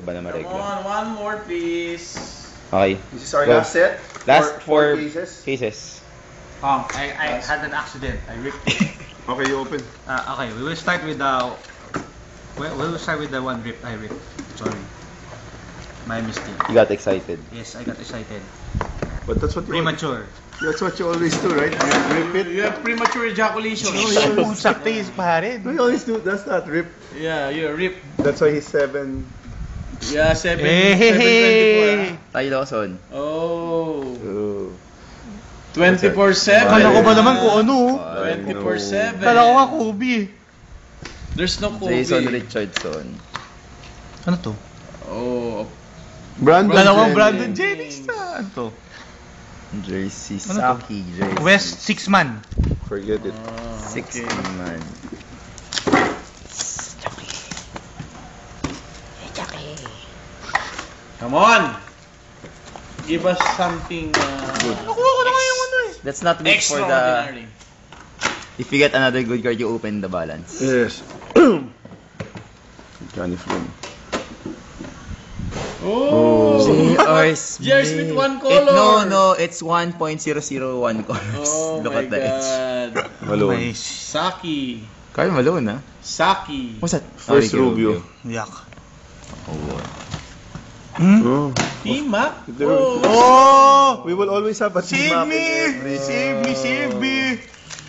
ba na Come maregla? on, one more please. Okay. This is our Go. last set. Last four cases. cases. I had an accident. I ripped it. Okay, you open. Okay, we will start with the. We will start with the one rip I ripped. Sorry. My mistake. You got excited. Yes, I got excited. But that's what you Premature. That's what you always do, right? You rip it. You have premature ejaculation. Saktis pare. No, you always do. That's not rip. Yeah, you rip. That's why he's 7. Yeah, 724. Tayo Lawson. Oh. Oh. 24/7. Kala ko ba naman kung ano? 24/7. Kala ko nga Kobe. There's no Kobe. Jason Richardson. Ano to? Oh. Brandon Dalawang Jennings. Brandon Jennings na. Ano to? Jersey Ano to? Saki. Jersey. West 6 man. Forget it. 60 man. Come on. Give us something Nakuha ko na nga yung ano eh. Let's not wait for the... extraordinary. If you get another good card, you open the balance. Yes. Johnny Flynn. Oh. J.R. Jersey with one color. No, it's 1.001 colors. Oh Look my at the edge. God. Malone. Saki. Karl Malone, ah. Saki. What's that? First Rubio. Yak. Oh, Oh. T-Mac? Oh! We will always have a team Save up me! in every... Save me!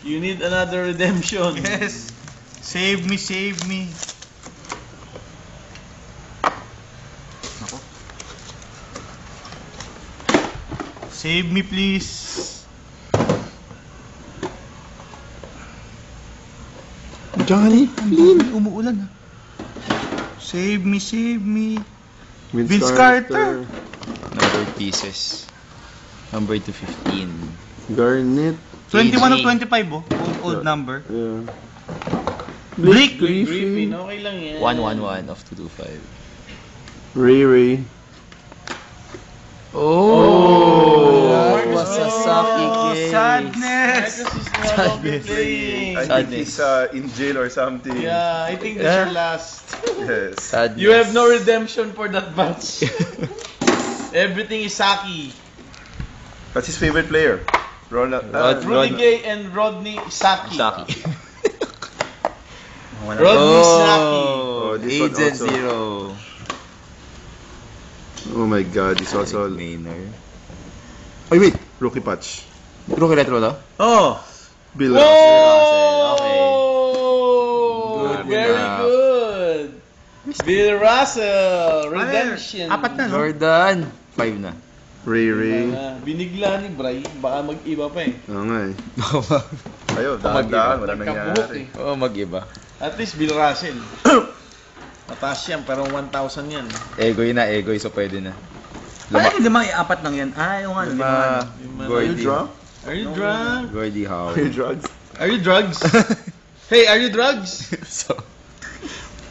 You need another redemption. Yes! Save me! Nako. Save me please! Johnny Flynn. Umuulan ha. Save me! Vince Carter. number pieces. Number to 15. Garnett. 21 of AG. 25 oh. Old number. Yeah. Blake Griffin, okay lang yan. 111 of 225. Ray. Oh! Marcus Sasaki Oh, case. sadness! Marcus is no longer playing. I think he's in jail or something. Yeah, I think that's your last. Yes. Sadness. You have no redemption for that match. Everything is Saki. That's his favorite player. Ronald. Rudy Gay and Rodney Saki. Saki. Rodney Saki. Oh, this one Agent also. Zero. Oh my God, he's also... Maynard. Oh wait, rookie patch. Rookie retro to? Oh! Bill Whoa! Okay. Good, very enough. good. Bill Russell, redemption. Apat na no? Jordan. 5 na. Ray. Binigla ni Bray, baka mag-iba pa eh. Oo nga eh. Ayo, dahan-dahan, wala Nagkabuhok nangyari. eh. Oo, mag-iba. At least Bill Russell. Mataas yan, pero 1,000 yan. Egoy na, egoy, so pwede na. Ay, hindi mga apat lang yan. Ay, yung ano. Luma, Are you Gordy. drunk? Are you drunk? Gordy Howe. Are you drugs? Are you drugs? Hey, are you drugs? So,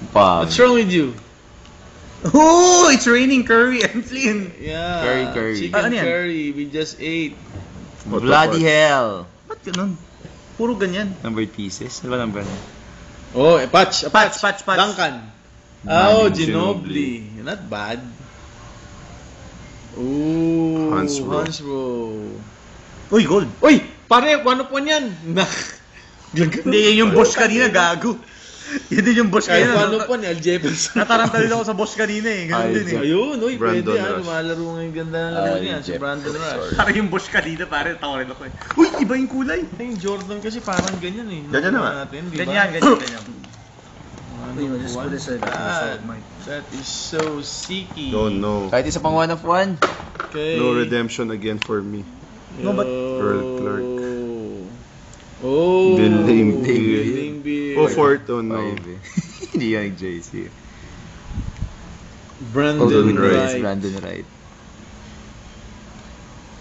Pag. What's wrong with you? Oh, it's raining curry and Flynn. Yeah. Curry. Chicken Ano yan? curry, we just ate. Bloody hell. Ba't ganun? Puro ganyan. Numbered pieces. Ano ba number na? Oh, patch. Patch. Duncan. Oh, Ginobili. Ginobili. Not bad. Ooh, Hansbrough. Uy, gold. Uy, pare, one of one yan. Hindi, yan yung boss kanina, gago. Yan din yung boss Kahit kanina. one of one, Al Jefferson. Natarantado ako sa boss kanina eh. Ganun din eh. Ayun, uy, Brandon pwede Rush. lumalaro ngayon ganda ng laro niya. Si Jeff. Brandon Rush. Parang yung boss kanina, pare, tawa rin ako eh. Uy, iba yung kulay. Yung Jordan kasi parang ganyan eh. Ganyan naman. Natin, di ba? Ganyan. Uy, just put this aside. That is so sicky. Don't know. Kahit isa pang 1 of 1. Okay. No redemption again for me. No, but- Earl Clark. Oh. Billing Billing Bill. Oh, fourth, oh no. 5 eh. Hindi yan yung JC. Brandon Brandon Wright. Wright. Brandon Wright.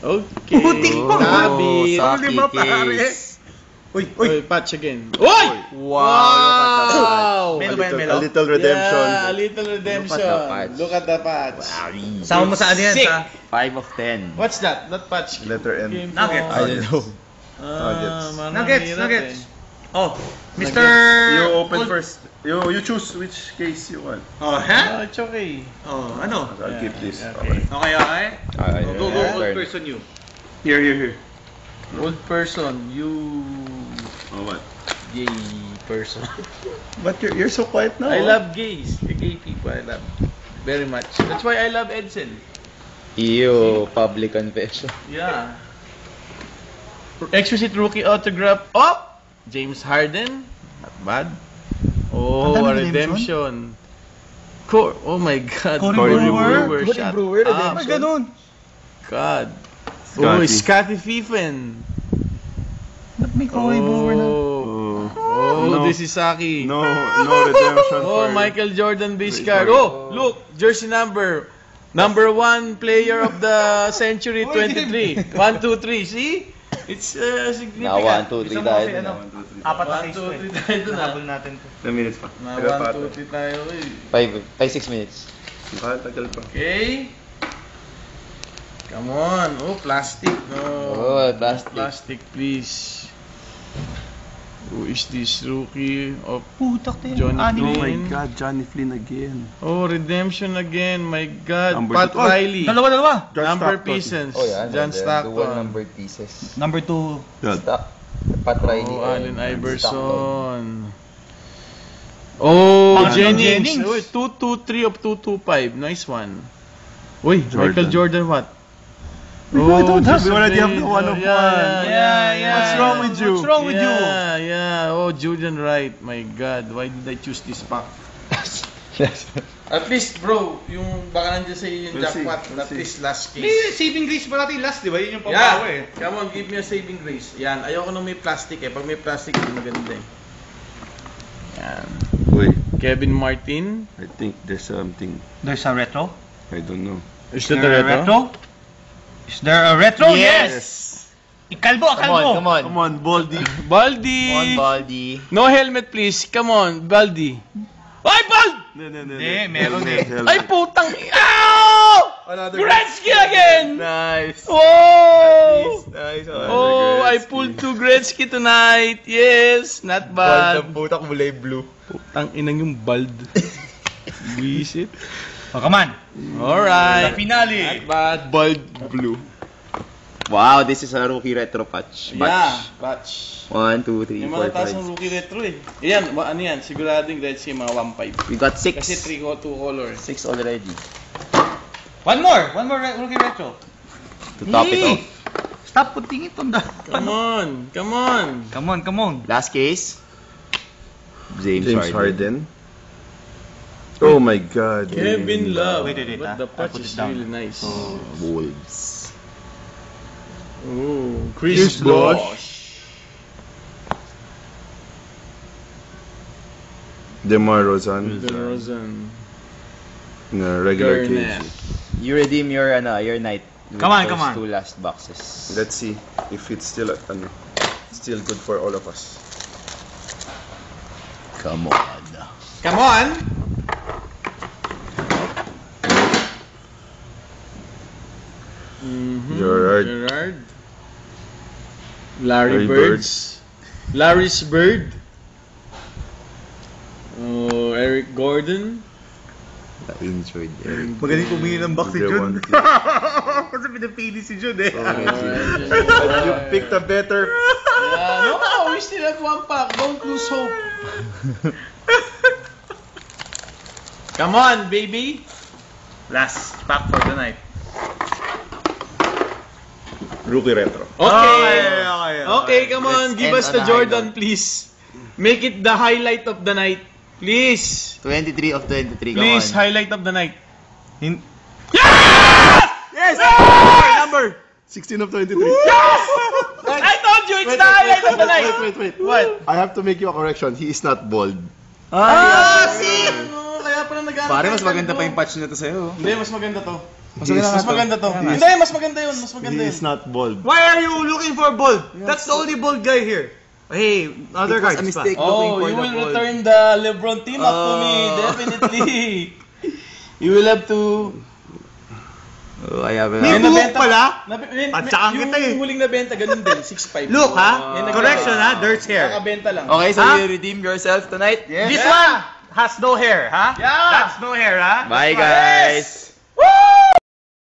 Okay. Putik pa. Sabi. Saki Lima, pare. case. Uy, Uy, patch again. Uy! Wow! Melo ba yan, A Melo? little redemption. Yeah, a little redemption. Look at the patch. Look at the patch. Sama mo sa ano yan, Sick. sa... 5 of 10. What's that? Not patch. Letter N. Game Nuggets. from- I don't know. Nuggets. Manang Nuggets, hirap Nuggets. eh. Oh, You Mr. open Gold- first. You choose which case you want. Oh, No, huh? it's okay. Oh, ano? I'll keep this. Okay. Okay, okay. Okay, Go, yeah. old person you. Here. Old person, you Oh, what? gay person. But you're so quiet now. I love gays. The gay people I love very much. That's why I love Edsel. Ew, public confession. Yeah. Exquisite rookie autograph. Oh! James Harden. Not bad. Oh, Ang a dami redemption. Oh my God. Corey Brewer. Corey Corey shut Brewer, up. redemption. Ay, ganun. God. Scotty. Oh, Scotty Fifen. Ba't may Corey Brewer na? Oh, No. this is Saki. No redemption Oh, for... Michael Jordan base card. Oh, look, jersey number. Number 1 player of the century, 23. 1, 2, 3. See? It's Na significant. 1, 2, 3 Gusto mo tayo kasi dun, ano? ah. Apat na 1, case 2, to eh. 3 tayo dun, ah. Nahabol natin to. 10 minutes pa. Na Kaya 1, pa 2, 3 tayo eh. 6 minutes. Tagal pa. Okay. Come on. Oh, plastic. No. Oh, plastic. Plastic, please. Who is this rookie of Putak tayo. Johnny Anim. Oh my Flynn? God, Johnny Flynn again. Oh, redemption again. My God. Number Pat two. Oh, Riley. Dalawa. John Number Stockton. pieces. Oh, yan. John Dual Stockton. numbered pieces. Number 2. God. Pat Riley. Oh, Allen and Stockton. Iverson. Oh, Marlon Jennings. Jennings. Uy, 223 of 225. Nice one. Uy, Jordan. Michael Jordan what? We don't have- just we already have the a- one of yeah, one. Yeah. What's wrong with you? What's wrong with you? Yeah. Oh, Julian Wright. My God, why did I choose this pack? At least, bro, yung baka nandiyan sa iyo yung We'll see, jackpot. we'll At see. least last Hindi, case. saving grace pa natin last, di ba? Yun yung pabawa eh. Yeah, come on, give me a saving grace. Yan, ayoko nung may plastic eh. Pag may plastic, hindi maganda eh. Yan. Wait, Kevin Martin. I think there's something. There's a retro. I don't know. Is There a retro? Is there a retro? Yes! Ikalbo, Come on, kalbo. come on. Come on, Baldy. Baldi! Come on, Baldy. No helmet please. Come on, Baldi. Ay, Bald! No. Hindi, meron Helmet, eh. helmet. Ay, putang... Ow! Another Gretzky again! Nice. Oh! Nice. Oh, I pulled 2 Gretzky tonight. Yes, not bad. putak mulay blue. Putang inang yung bald. Visit. Oh, come on. Alright. Sa finale. Not bad. Bald blue. Wow, this is a rookie retro patch. Yeah, patch. 1, 2, 3, Yung 4, matataas ng 5. rookie retro eh. Ayan, ano yan, siguradong Gretzky mga 1.5. We got 6. Kasi 3 ko 2 color. 6 already. One more rookie retro. To top it off. Stop putting it on the... Come on, come on. Come on. Last case. James Harden. Harden. Oh my God. Kevin Love. Wait, But the I'll patch put is it down. really nice. Wolves. Oh, Chris Chris Bosh. Bosh. DeMar Rosen. DeRozan. In a regular Garnett. case. You redeem your night. With Come on, those come on. 2 last boxes. Let's see if it's still still good for all of us. Come on. Come on! Gerard. Larry Larry Birds. Larry's Bird. Oh, Eric Gordon. I enjoyed Eric. Magaling pumili ng box si Jun. Everyone. Kasi pinapili si Jun eh. You picked a better. Yeah, no, we still have 1 pack. Don't lose hope. Come on, baby. Last pack for the night. Rookie retro. Okay. Okay. Come on. Let's Give end us on the a Jordan, high note. please. Make it the highlight of the night. Please. 23 of 23. Please, Come on. highlight of the night. Yes! Number! 16 of 23. I told you, it's the highlight of the night. Wait. What? I have to make you a correction. He is not bald. See? Kaya pala nag-aantay. Pare, mas maganda pa yung patch na to sa'yo. Hindi, mas maganda to. He is- Mas maganda to. He is- Hindi, mas maganda yun. Mas maganda He yun. is not bald. Why are you looking for bald? That's the only bald guy here. Hey, other It was cards a mistake. pa. Oh, Looking for you the will ball. return the LeBron team up to me. Definitely. You will have to... Oh, kaya ba? May buhok pala. At saka kita eh. Yung huling nabenta, ganun din, 6'5". Look ha. Yan, Correction ha. Dirt's hair. Nakabenta lang. Okay, so Ha? you redeem yourself tonight? Yes. This one has no hair, ha? Yeah. That's no hair, ha? Bye, guys!